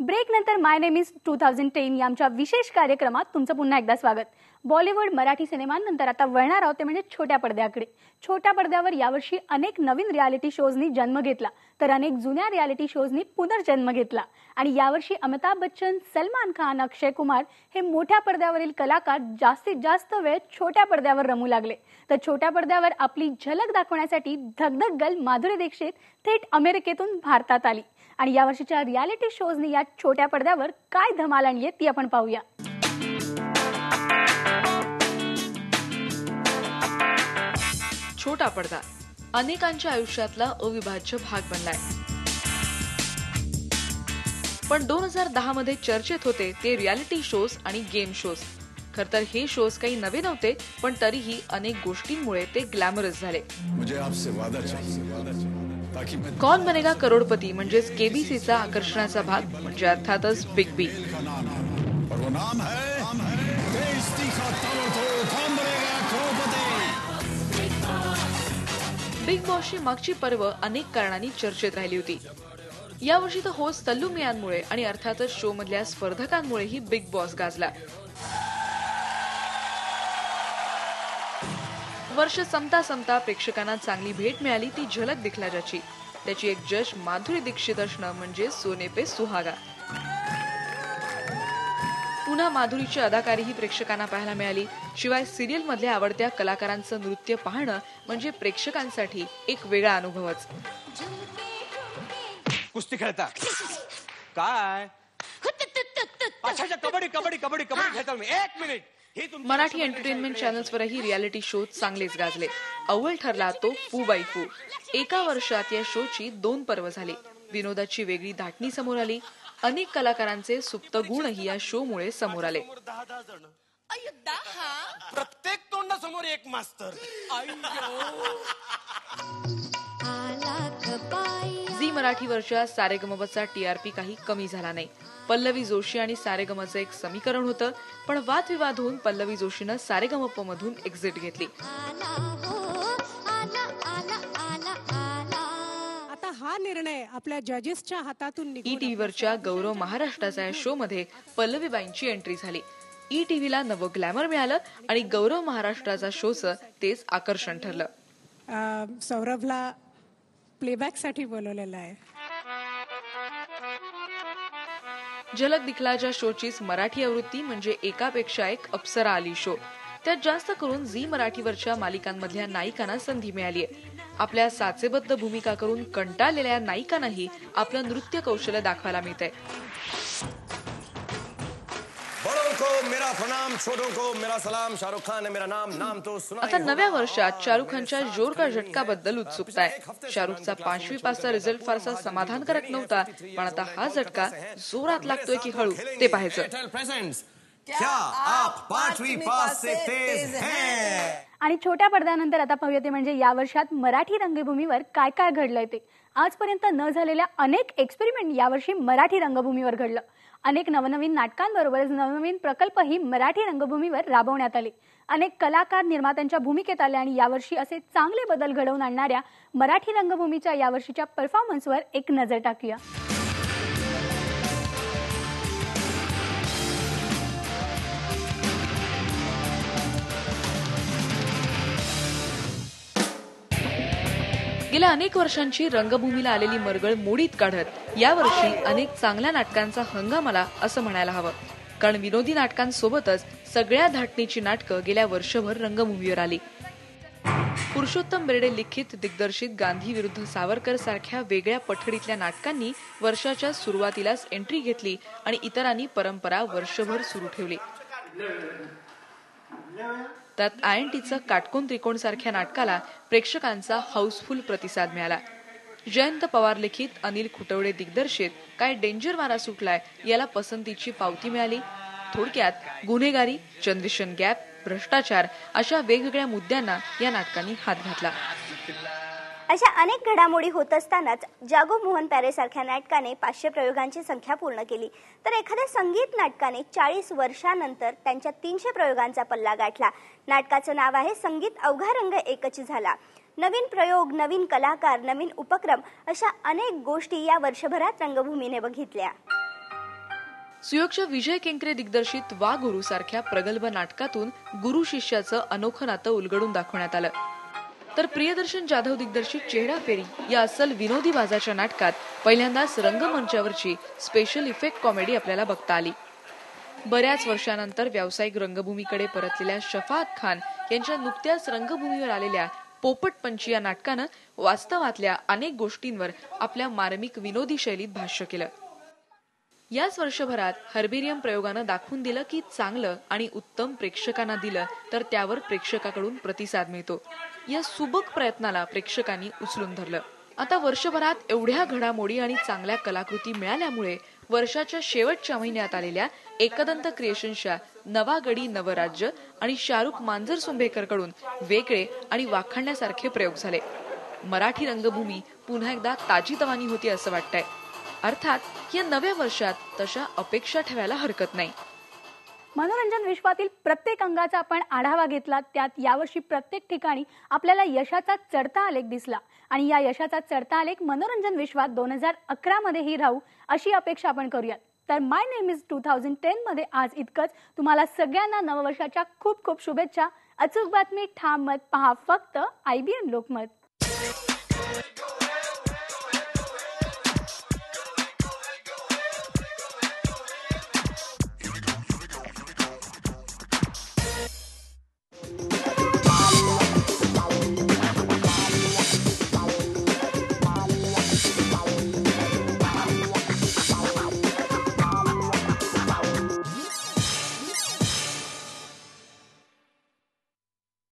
Break नंतर माय name is 2010 या आमच्या विशेष कार्यक्रमात तुमचं पुन्हा एकदा स्वागत. बॉलिवूड मराठी सिनेमांनंतर आता वळणार आहोत ते म्हणजे छोट्या पडद्याकडे. छोट्या पडद्यावर यावर्षी अनेक नवीन रियालिटी शोजनी जन्म घेतला तर अनेक जुन्या रियालिटी शोजनी पुनर्जन्म घेतला. आणि यावर्षी अमिताभ बच्चन, सलमान खान, अक्षय कुमार हे मोठ्या पडद्यावरील कलाकार जास्तीत जास्त वेळ छोट्या पडद्यावर रमू लागले. तर छोट्या पडद्यावर आपली झलक दाखवण्यासाठी धगधग गर्ल माधुरी दीक्षित थेट अमेरिकेतून भारतात आली. आणि यावर्षीच्या रियालिटी शोजनी या छोट्या पडद्यावर काय धमाल आणली ती आपण पाहूया. छोटा पडदा अनेकांच्या आयुष्यातला अविभाज्य भाग बनलाय. पण 2010 मध्ये चर्चेत होते ते रियालिटी शोज आणि गेम शोज. खर तर हे शोज काही नवे नव्हते, पण तरीही अनेक गोष्टींमुळे ते ग्लॅमरस झाले. कौन बनेगा करोडपती म्हणजेच केबीसीचा आकर्षणाचा भाग म्हणजे अर्थातच बिग बी. बिग बॉसची मागची पर्व अनेक कारणांनी चर्चेत राहिली होती. यावर्षी तर होस्ट सल्लू मियांमुळे आणि अर्थातच शो मधल्या स्पर्धकांमुळेही बिग बॉस गाजला. वर्ष संपता संपता प्रेक्षकांना चांगली भेट मिळाली ती झलक दिखलाजाची. त्याची एक जज माधुरी दीक्षित असणं म्हणजे सोने पे सुहागा. पुन्हा माधुरीची अदाकारीही प्रेक्षकांना पाहायला मिळाली. शिवाय सिरियल मधल्या आवडत्या कलाकारांचं नृत्य पाहणं म्हणजे प्रेक्षकांसाठी एक वेगळा अनुभवच. कुस्ती खेळता काय? अच्छा कबड्डी कबड्डी कबड्डी कबड्डी खेळता मी. एक मिनिट. मराठी एंटरटेनमेंट चॅनल्सवरही रियालिटी शो चांगलेच गाजले. अव्वल ठरला तो फू बाय फू. एका वर्षात या शोची 2 पर्व झाली. विनोदाची वेगळी धाटणी समोर आली. अनेक कलाकारांचे सुप्त गुणही या शो मुळे समोर आले. प्रत्येक तोंडासमोर एक मास्तर. झी मराठीवरच्या सारेगमपचा टीआरपी काही कमी झाला नाही. पल्लवी जोशी आणि सारेगमचं एक समीकरण होतं, पण वादविवाद होऊन पल्लवी जोशीनं सारेगमप मधून एक्झिट घेतली. आता हा निर्णय आपल्या जजेसच्या हातातून ईटीव्हीवरच्या गौरव महाराष्ट्राचा या शो मध्ये पल्लवीबाईंची एंट्री झाली. ईटीव्हीला नवं ग्लॅमर मिळालं आणि गौरव महाराष्ट्राचा शोचं तेच आकर्षण ठरलं. सौरभला प्लेबॅक साठी बोलवलेलं आहे. झलक दिखलाजा शोचीच मराठी आवृत्ती म्हणजे एकापेक्षा एक अप्सरा आली शो. त्यात जास्त करून झी मराठीवरच्या मालिकांमधल्या नायिकांना संधी मिळालीय. आपल्या साचेबद्ध भूमिका करून कंटाळलेल्या नायिकांनाही आपलं नृत्य कौशल्य दाखवायला मिळतंय. आता नव्या वर्षात शाहरुख खानच्या जोर का झटका बद्दल उत्सुकता आहे. शाहरुखचा 5वी पासचा रिझल्ट फारसा समाधानकारक नव्हता, पण आता हा झटका जोरात लागतोय की हळू ते पाहायचं. आणि छोट्या पडद्यानंतर आता पाहूया ते म्हणजे या वर्षात मराठी रंगभूमीवर काय काय घडलंय ते. आजपर्यंत न झालेल्या अनेक एक्सपेरिमेंट यावर्षी मराठी रंगभूमीवर घडलं. अनेक नवनवीन नाटकांबरोबरच नवनवीन प्रकल्पही मराठी रंगभूमीवर राबवण्यात आले. अनेक कलाकार निर्मात्यांच्या भूमिकेत आले आणि यावर्षी असे चांगले बदल घडवून आणणाऱ्या मराठी रंगभूमीच्या यावर्षीच्या परफॉर्मन्सवर एक नजर टाकूया. गेल्या अनेक वर्षांची रंगभूमीला आलेली मरगळ मोडीत काढत यावर्षी अनेक चांगल्या नाटकांचा हंगाम आला असं म्हणायला हवं. कारण विनोदी नाटकांसोबतच सगळ्या धाटणीची नाटकं गेल्या वर्षभर रंगभूमीवर आली. पुरुषोत्तम बेर्डे लिखित दिग्दर्शित गांधी विरुद्ध सावरकर सारख्या वेगळ्या पठडीतल्या नाटकांनी वर्षाच्या सुरुवातीलाच एंट्री घेतली आणि इतरांनी परंपरा वर्षभर सुरू ठेवली. त्यात INTचं काटकोन त्रिकोण सारख्या नाटकाला प्रेक्षकांचा हाऊसफुल प्रतिसाद मिळाला. जयंत पवार लिखित अनिल खुटवडे दिग्दर्शित काय डेंजर वारा सुटलाय याला पसंतीची पावती मिळाली. थोडक्यात गुन्हेगारी, जनरेशन गॅप, भ्रष्टाचार अशा वेगवेगळ्या मुद्द्यांना या नाटकांनी हात घातला. अशा अनेक घडामोडी होत असतानाच जागो मोहन प्यारे सारख्या नाटकाने 500 प्रयोगांची संख्या पूर्ण केली, तर एखाद्या संगीत नाटकाने 40 वर्षांनंतर त्यांच्या 300 प्रयोगांचा पल्ला गाठला. नाटकाचं नाव आहे संगीत अवघा रंग एकच झाला. नवीन प्रयोग, नवीन कलाकार, नवीन उपक्रम अशा अनेक गोष्टी या वर्षभरात रंगभूमीने बघितल्या. सुयोगच्या विजय केंकरे दिग्दर्शित वा गुरु सारख्या प्रगल्भ नाटकातून गुरु शिष्याचं अनोखं नातं उलगडून दाखवण्यात आलं. तर प्रियदर्शन जाधव दिग्दर्शित चेहरा फेरी या अस्सल विनोदी बाजाच्या नाटकात पहिल्यांदाच रंगमंचावरची स्पेशल इफेक्ट कॉमेडी आपल्याला बघता आली. बऱ्याच वर्षानंतर व्यावसायिक रंगभूमीकडे परतलेल्या शफाअत खान यांच्या नुकत्याच रंगभूमीवर आलेल्या पोपटपंची या नाटकानं वास्तवातल्या अनेक गोष्टींवर आपल्या मार्मिक विनोदी शैलीत भाष्य केलं. याच वर्षभरात हर्बेरियम प्रयोगानं दाखवून दिलं की चांगलं आणि उत्तम प्रेक्षकांना दिलं तर त्यावर प्रेक्षकाकडून प्रतिसाद मिळतो. या सुबक प्रयत्नाला प्रेक्षकांनी उचलून धरलं. आता वर्षभरात एवढ्या घडामोडी आणि चांगल्या कलाकृती मिळाल्यामुळे वर्षाच्या शेवटच्या महिन्यात आलेल्या एकदंत क्रिएशन्सच्या नवा गडी नवराज्य आणि शाहरुख मांजरसुंभेकर कडून वेगळे आणि वाखाणण्यासारखे प्रयोग झाले. मराठी रंगभूमी पुन्हा एकदा ताजीतवानी होती असं वाटतंय. अर्थात या नव्या वर्षात तशा अपेक्षा ठेवायला हरकत नाही. मनोरंजन विश्वातील प्रत्येक अंगाचा आपण आढावा घेतला. त्यात यावर्षी प्रत्येक ठिकाणी आपल्याला यशाचा चढता आलेख दिसला आणि या यशाचा चढता आलेख मनोरंजन विश्वात 2011 मध्येही राहू अशी अपेक्षा आपण करूयात. तर माय नेम इज 2010 मध्ये आज इतकंच. तुम्हाला सगळ्यांना नववर्षाच्या खूप खूप शुभेच्छा. अचूक बातमी, ठाम मत, पहा फक्त IBN लोकमत.